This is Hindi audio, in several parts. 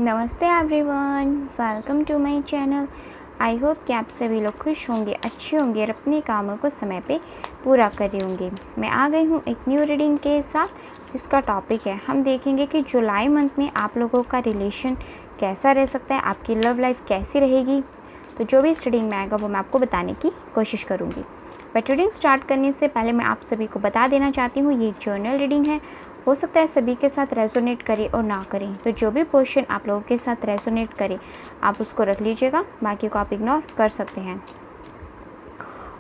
नमस्ते everyone, welcome to my channel. I hope कि आप सभी लोग खुश होंगे, अच्छे होंगे और अपने कामों को समय पे पूरा कर रहे होंगे। मैं आ गई हूँ एक न्यू रीडिंग के साथ जिसका टॉपिक है, हम देखेंगे कि जुलाई मंथ में आप लोगों का रिलेशन कैसा रह सकता है, आपकी लव लाइफ कैसी रहेगी। तो जो भी इस रीडिंग में आएगा वो मैं आपको बताने की कोशिश करूँगी। बट रीडिंग स्टार्ट करने से पहले मैं आप सभी को बता देना चाहती हूँ, ये एक जर्नल रीडिंग है। हो सकता है सभी के साथ रेजोनेट करे और ना करें, तो जो भी पोर्शन आप लोगों के साथ रेजोनेट करे आप उसको रख लीजिएगा, बाकी को आप इग्नोर कर सकते हैं।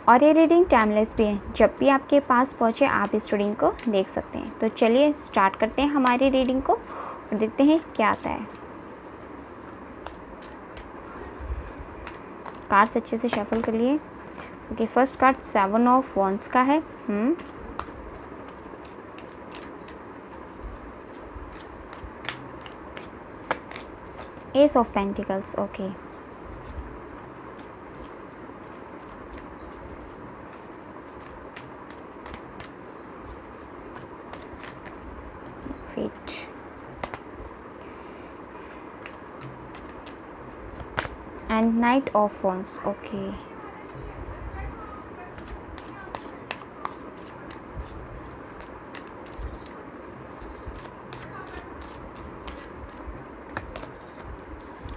और ये रीडिंग टाइमलेस भी है, जब भी आपके पास पहुँचे आप इस रीडिंग को देख सकते हैं। तो चलिए स्टार्ट करते हैं हमारी रीडिंग को और देखते हैं क्या आता है। कार्ड्स अच्छे से शफल कर लिए। Okay, first card 7 of wands का है। Ace of pentacles. Okay, wait, and knight of wands. Okay,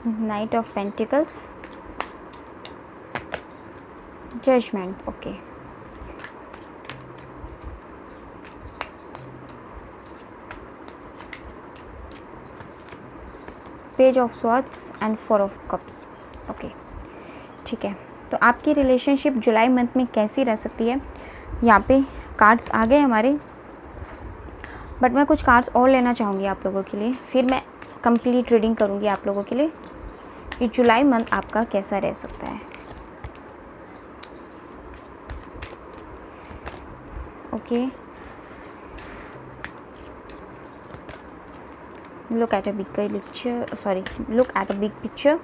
knight of pentacles, judgement. Okay, page of swords and 4 of cups. Okay, ठीक है। तो आपकी रिलेशनशिप जुलाई मंथ में कैसी रह सकती है, यहाँ पे कार्ड्स आ गए हमारे, बट मैं कुछ कार्ड्स और लेना चाहूँगी आप लोगों के लिए, फिर मैं कंप्लीट रीडिंग करूँगी आप लोगों के लिए कि जुलाई मंथ आपका कैसा रह सकता है। Okay, look at a big picture, look at a big picture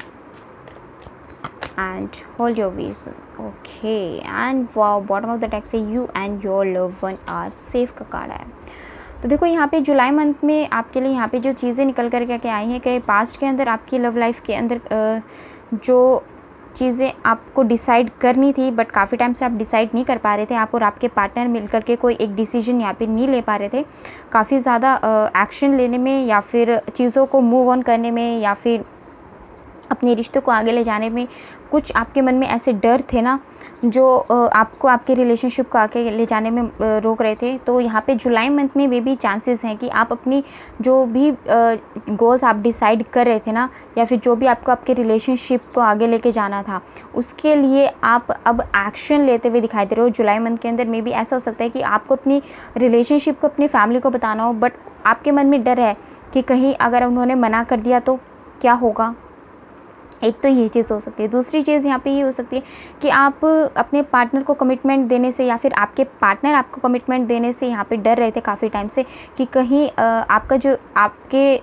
and hold your vision. Okay, and wow, bottom of the deck say you and your loved one are safe का कार्ड है। तो देखो यहाँ पे जुलाई मंथ में आपके लिए यहाँ पे जो चीज़ें निकल कर के आई हैं कि पास्ट के अंदर आपकी लव लाइफ के अंदर जो चीज़ें आपको डिसाइड करनी थी बट काफ़ी टाइम से आप डिसाइड नहीं कर पा रहे थे, आप और आपके पार्टनर मिलकर के कोई एक डिसीजन यहाँ पे नहीं ले पा रहे थे, काफ़ी ज़्यादा एक्शन लेने में या फिर चीज़ों को मूव ऑन करने में या फिर अपने रिश्तों को आगे ले जाने में कुछ आपके मन में ऐसे डर थे ना जो आपको आपके रिलेशनशिप को आगे ले जाने में रोक रहे थे। तो यहाँ पे जुलाई मंथ में भी चांसेस हैं कि आप अपनी जो भी गोल्स आप डिसाइड कर रहे थे ना या फिर जो भी आपको आपके रिलेशनशिप को आगे लेके जाना था उसके लिए आप अब एक्शन लेते हुए दिखाई दे रहे हो जुलाई मंथ के अंदर। मे बी ऐसा हो सकता है कि आपको अपनी रिलेशनशिप को अपनी फैमिली को बताना हो, बट आपके मन में डर है कि कहीं अगर उन्होंने मना कर दिया तो क्या होगा। एक तो ये चीज़ हो सकती है। दूसरी चीज़ यहाँ पे ये हो सकती है कि आप अपने पार्टनर को कमिटमेंट देने से या फिर आपके पार्टनर आपको कमिटमेंट देने से यहाँ पे डर रहे थे काफ़ी टाइम से कि कहीं आपका जो आपके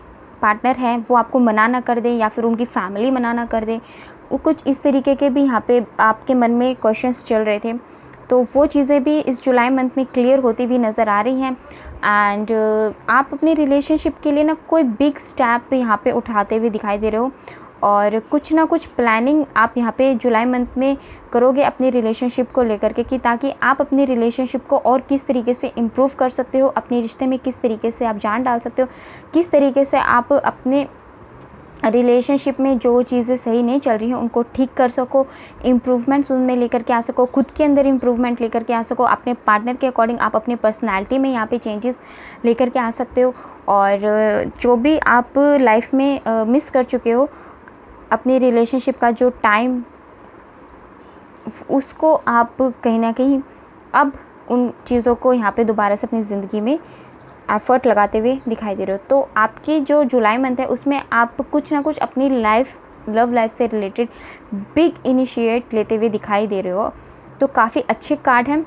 पार्टनर है वो आपको मना ना कर दे या फिर उनकी फैमिली मना ना कर दे। वो कुछ इस तरीके के भी यहाँ पे आपके मन में क्वेश्चंस चल रहे थे, तो वो चीज़ें भी इस जुलाई मंथ में क्लियर होती हुई नज़र आ रही हैं। एंड आप अपने रिलेशनशिप के लिए ना कोई बिग स्टेप यहाँ पे उठाते हुए दिखाई दे रहे हो और कुछ ना कुछ प्लानिंग आप यहाँ पे जुलाई मंथ में करोगे अपनी रिलेशनशिप को लेकर के कि ताकि आप अपनी रिलेशनशिप को और किस तरीके से इम्प्रूव कर सकते हो, अपने रिश्ते में किस तरीके से आप जान डाल सकते हो, किस तरीके से आप अपने रिलेशनशिप में जो चीज़ें सही नहीं चल रही हैं उनको ठीक कर सको, इम्प्रूवमेंट्स उनमें लेकर के आ सको, खुद के अंदर इम्प्रूवमेंट लेकर के आ सको, अपने पार्टनर के अकॉर्डिंग आप अपनी पर्सनैलिटी में यहाँ पे चेंजेस लेकर के आ सकते हो। और जो भी आप लाइफ में मिस कर चुके हो अपनी रिलेशनशिप का जो टाइम, उसको आप कहीं ना कहीं अब उन चीज़ों को यहाँ पे दोबारा से अपनी ज़िंदगी में एफ़र्ट लगाते हुए दिखाई दे रहे हो। तो आपकी जो जुलाई मंथ है उसमें आप कुछ ना कुछ अपनी लव लाइफ से रिलेटेड बिग इनिशिएट लेते हुए दिखाई दे रहे हो। तो काफ़ी अच्छे कार्ड हैं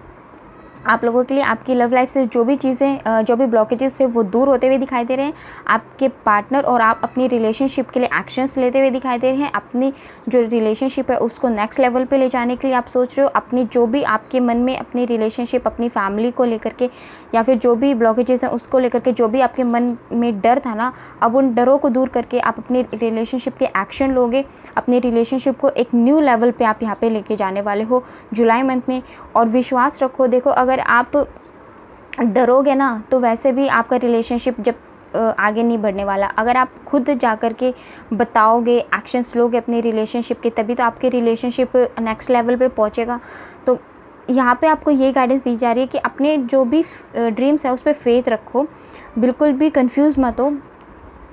आप लोगों के लिए आपकी लव लाइफ से जो भी चीज़ें जो भी ब्लॉकेजेस थे वो दूर होते हुए दिखाई दे रहे हैं। आपके पार्टनर और आप अपनी रिलेशनशिप के लिए एक्शंस लेते हुए दिखाई दे रहे हैं। अपनी जो रिलेशनशिप है उसको नेक्स्ट लेवल पे ले जाने के लिए आप सोच रहे हो। अपनी जो भी आपके मन में अपनी रिलेशनशिप, अपनी फैमिली को लेकर के या फिर जो भी ब्लॉकेजेस हैं उसको लेकर के जो भी आपके मन में डर था ना, अब उन डरों को दूर करके आप अपनी रिलेशनशिप के एक्शन लोगे। अपनी रिलेशनशिप को एक न्यू लेवल पे आप यहाँ पे लेके जाने वाले हो जुलाई मंथ में। और विश्वास रखो, देखो अगर आप डरोगे ना तो वैसे भी आपका रिलेशनशिप जब आगे नहीं बढ़ने वाला। अगर आप खुद जा कर के बताओगे, एक्शंस लोगे अपनी रिलेशनशिप के, तभी तो आपके रिलेशनशिप नेक्स्ट लेवल पे पहुंचेगा। तो यहाँ पे आपको ये गाइडेंस दी जा रही है कि अपने जो भी ड्रीम्स है उस पर फेथ रखो, बिल्कुल भी कंफ्यूज मत हो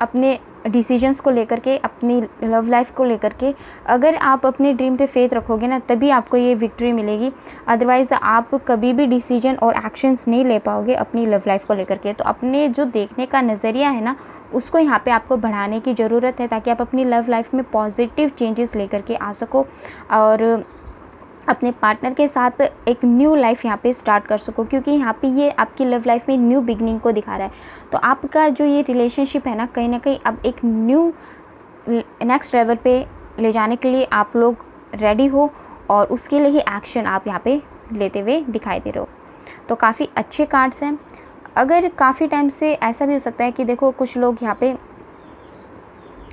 अपने डिसीजंस को लेकर के, अपनी लव लाइफ को लेकर के। अगर आप अपने ड्रीम पे फेथ रखोगे ना तभी आपको ये विक्ट्री मिलेगी, अदरवाइज़ आप कभी भी डिसीजन और एक्शंस नहीं ले पाओगे अपनी लव लाइफ को लेकर के। तो अपने जो देखने का नज़रिया है ना उसको यहाँ पे आपको बढ़ाने की ज़रूरत है, ताकि आप अपनी लव लाइफ में पॉजिटिव चेंजेस लेकर के आ सको और अपने पार्टनर के साथ एक न्यू लाइफ यहाँ पे स्टार्ट कर सको। क्योंकि यहाँ पे ये आपकी लव लाइफ में न्यू बिगनिंग को दिखा रहा है। तो आपका जो ये रिलेशनशिप है ना कहीं अब एक न्यू नेक्स्ट लेवल पे ले जाने के लिए आप लोग रेडी हो, और उसके लिए ही एक्शन आप यहाँ पे लेते हुए दिखाई दे रहे हो। तो काफ़ी अच्छे कार्ड्स हैं। अगर काफ़ी टाइम से ऐसा भी हो सकता है कि देखो कुछ लोग यहाँ पे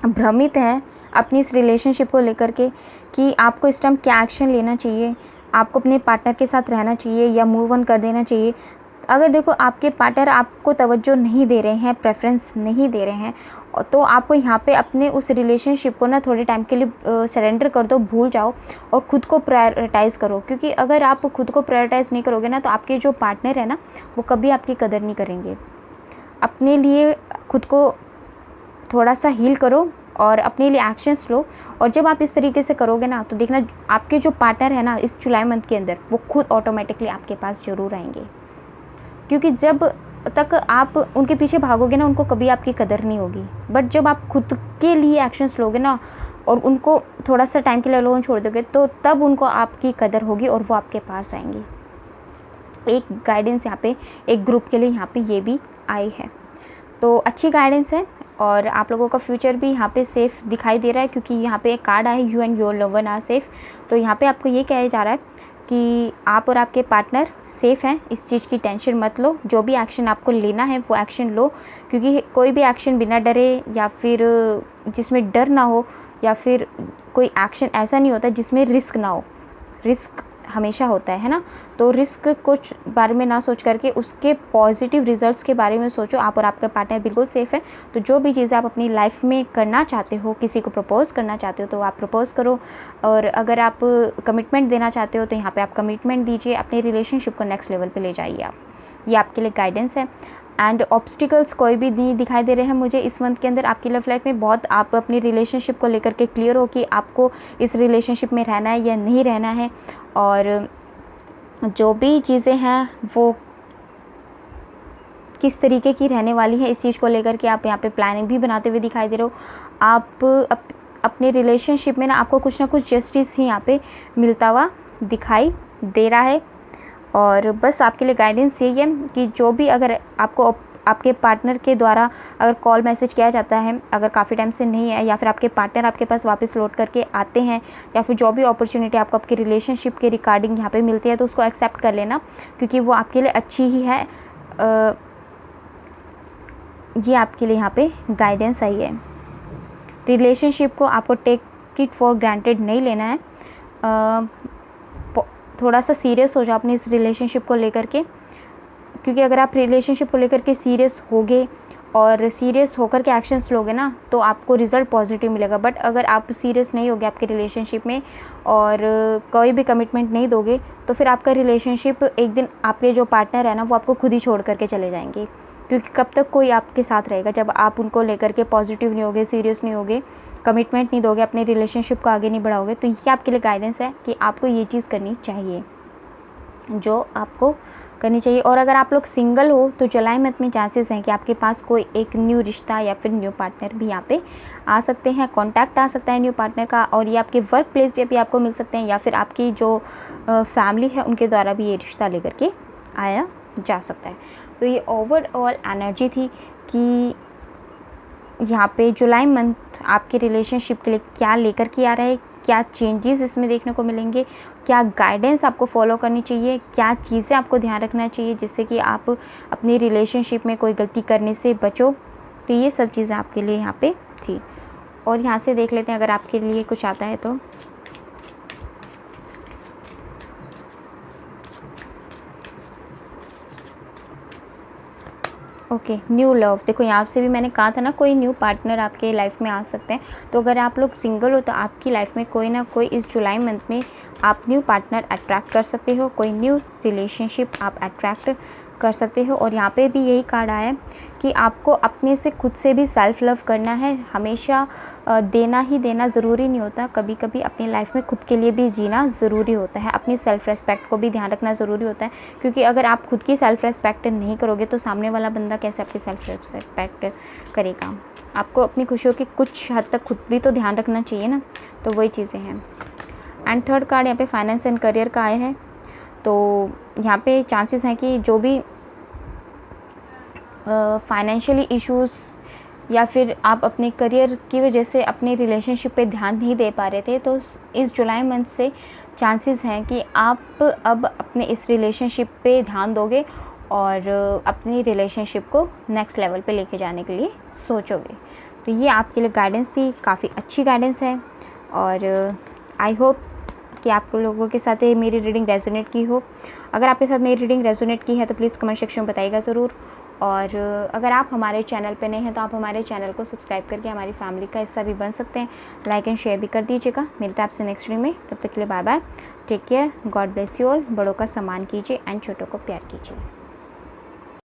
भ्रमित हैं अपनी इस रिलेशनशिप को लेकर के कि आपको इस टाइम क्या एक्शन लेना चाहिए, आपको अपने पार्टनर के साथ रहना चाहिए या मूव ऑन कर देना चाहिए। अगर देखो आपके पार्टनर आपको तवज्जो नहीं दे रहे हैं, प्रेफरेंस नहीं दे रहे हैं, तो आपको यहाँ पे अपने उस रिलेशनशिप को ना थोड़े टाइम के लिए सरेंडर कर दो, भूल जाओ और ख़ुद को प्रायोरिटाइज़ करो। क्योंकि अगर आप खुद को प्रायोरिटाइज़ नहीं करोगे ना तो आपके जो पार्टनर है ना वो कभी आपकी कदर नहीं करेंगे। अपने लिए खुद को थोड़ा सा हील करो और अपने लिए एक्शंस लो। और जब आप इस तरीके से करोगे ना तो देखना आपके जो पार्टनर है ना इस जुलाई मंथ के अंदर वो खुद ऑटोमेटिकली आपके पास ज़रूर आएंगे। क्योंकि जब तक आप उनके पीछे भागोगे ना उनको कभी आपकी कदर नहीं होगी। बट जब आप खुद के लिए एक्शंस लोगे ना और उनको थोड़ा सा टाइम के लिए लोन छोड़ दोगे तो तब उनको आपकी कदर होगी और वो आपके पास आएंगे। एक गाइडेंस यहाँ पे एक ग्रुप के लिए यहाँ पे ये भी आई है। तो अच्छी गाइडेंस है और आप लोगों का फ्यूचर भी यहाँ पे सेफ़ दिखाई दे रहा है। क्योंकि यहाँ पे एक कार्ड आया है, you and your love one are safe. तो यहाँ पे आपको ये कहा जा रहा है कि आप और आपके पार्टनर सेफ़ हैं, इस चीज़ की टेंशन मत लो। जो भी एक्शन आपको लेना है वो एक्शन लो। क्योंकि कोई भी एक्शन बिना डरे या फिर जिसमें डर ना हो, या फिर कोई एक्शन ऐसा नहीं होता जिसमें रिस्क ना हो। रिस्क हमेशा होता है ना। तो रिस्क कुछ बारे में ना सोच करके उसके पॉजिटिव रिजल्ट्स के बारे में सोचो। आप और आपका पार्टनर बिल्कुल सेफ़ है। तो जो भी चीज़ें आप अपनी लाइफ में करना चाहते हो, किसी को प्रपोज़ करना चाहते हो तो आप प्रपोज़ करो। और अगर आप कमिटमेंट देना चाहते हो तो यहाँ पे आप कमिटमेंट दीजिए, अपने रिलेशनशिप को नेक्स्ट लेवल पे ले जाइए आप। ये आपके लिए गाइडेंस है। एंड ऑब्स्टिकल्स कोई भी नहीं दिखाई दे रहे हैं मुझे इस मंथ के अंदर आपकी लव लाइफ में। बहुत आप अपनी रिलेशनशिप को लेकर के क्लियर हो कि आपको इस रिलेशनशिप में रहना है या नहीं रहना है। और जो भी चीज़ें हैं वो किस तरीके की रहने वाली है इस चीज़ को लेकर के आप यहाँ पे प्लानिंग भी बनाते हुए दिखाई दे रहे हो। आप अपने रिलेशनशिप में ना आपको कुछ ना कुछ जस्टिस ही यहाँ पे मिलता हुआ दिखाई दे रहा है। और बस आपके लिए गाइडेंस यही है कि जो भी अगर आपको आपके पार्टनर के द्वारा अगर कॉल मैसेज किया जाता है, अगर काफ़ी टाइम से नहीं है, या फिर आपके पार्टनर आपके पास वापस लौट करके आते हैं, या फिर जो भी अपॉर्चुनिटी आपको आपकी रिलेशनशिप के रिगार्डिंग यहाँ पे मिलती है तो उसको एक्सेप्ट कर लेना, क्योंकि वो आपके लिए अच्छी ही है। ये आपके लिए यहाँ पे गाइडेंस आई है। रिलेशनशिप को आपको टेक इट फॉर ग्रांटेड नहीं लेना है। थोड़ा सा सीरियस हो जाओ अपनी इस रिलेशनशिप को लेकर के, क्योंकि अगर आप रिलेशनशिप को लेकर के सीरियस होगे और सीरियस होकर के एक्शंस लोगे ना तो आपको रिज़ल्ट पॉजिटिव मिलेगा। बट अगर आप सीरियस नहीं होगे आपके रिलेशनशिप में और कोई भी कमिटमेंट नहीं दोगे तो फिर आपका रिलेशनशिप एक दिन आपके जो पार्टनर है ना वो आपको खुद ही छोड़ करके चले जाएंगे। क्योंकि कब तक कोई आपके साथ रहेगा जब आप उनको लेकर के पॉजिटिव नहीं होगे, सीरियस नहीं होगे, कमिटमेंट नहीं दोगे, अपने रिलेशनशिप को आगे नहीं बढ़ाओगे। तो ये आपके लिए गाइडेंस है कि आपको ये चीज़ करनी चाहिए जो आपको करनी चाहिए। और अगर आप लोग सिंगल हो तो जुलाई मंथ में चांसेस हैं कि आपके पास कोई एक न्यू रिश्ता या फिर न्यू पार्टनर भी यहाँ पे आ सकते हैं, कॉन्टैक्ट आ सकता है न्यू पार्टनर का। और ये आपके वर्क प्लेस पे भी आपको मिल सकते हैं या फिर आपकी जो फैमिली है उनके द्वारा भी ये रिश्ता लेकर के आया जा सकता है। तो ये ओवरऑल एनर्जी थी कि यहाँ पे जुलाई मंथ आपके रिलेशनशिप के लिए क्या लेकर के आ रहा है, क्या चेंजेस इसमें देखने को मिलेंगे, क्या गाइडेंस आपको फॉलो करनी चाहिए, क्या चीज़ें आपको ध्यान रखना चाहिए जिससे कि आप अपनी रिलेशनशिप में कोई गलती करने से बचो। तो ये सब चीज़ें आपके लिए यहाँ पे थी। और यहाँ से देख लेते हैं अगर आपके लिए कुछ आता है तो। Okay, new love. देखो यहाँ से भी मैंने कहा था ना, कोई न्यू पार्टनर आपके लाइफ में आ सकते हैं। तो अगर आप लोग सिंगल हो तो आपकी लाइफ में कोई ना कोई इस जुलाई मंथ में आप न्यू पार्टनर अट्रैक्ट कर सकते हो, कोई न्यू रिलेशनशिप आप अट्रैक्ट कर सकते हो। और यहाँ पे भी यही कार्ड आया है कि आपको अपने से खुद से भी सेल्फ लव करना है। हमेशा देना ही देना ज़रूरी नहीं होता, कभी कभी अपनी लाइफ में खुद के लिए भी जीना ज़रूरी होता है। अपनी सेल्फ़ रेस्पेक्ट को भी ध्यान रखना ज़रूरी होता है, क्योंकि अगर आप खुद की सेल्फ़ रेस्पेक्ट नहीं करोगे तो सामने वाला बंदा कैसे आपकी सेल्फ़ रेस्पेक्ट करेगा। आपको अपनी खुशियों की कुछ हद तक खुद भी तो ध्यान रखना चाहिए ना। तो वही चीज़ें हैं। एंड थर्ड कार्ड यहाँ पे फाइनेंस एंड करियर का आया है। तो यहाँ पे चांसेस हैं कि जो भी फाइनेंशियली इश्यूज़ या फिर आप अपने करियर की वजह से अपने रिलेशनशिप पे ध्यान नहीं दे पा रहे थे, तो इस जुलाई मंथ से चांसेस हैं कि आप अब अपने इस रिलेशनशिप पे ध्यान दोगे और अपनी रिलेशनशिप को नेक्स्ट लेवल पे लेके जाने के लिए सोचोगे। तो ये आपके लिए गाइडेंस थी, काफ़ी अच्छी गाइडेंस है। और आई होप कि आप लोगों के साथ मेरी रीडिंग रेजोनेट की हो। अगर आपके साथ मेरी रीडिंग रेजोनेट की है तो प्लीज़ कमेंट सेक्शन में बताइएगा ज़रूर। और अगर आप हमारे चैनल पे नए हैं तो आप हमारे चैनल को सब्सक्राइब करके हमारी फैमिली का हिस्सा भी बन सकते हैं। लाइक एंड शेयर भी कर दीजिएगा। मिलता है आपसे नेक्स्ट रीडिंग में, तब तक के लिए bye bye, take care, God bless you all. बड़ों का सम्मान कीजिए एंड छोटों को प्यार कीजिए।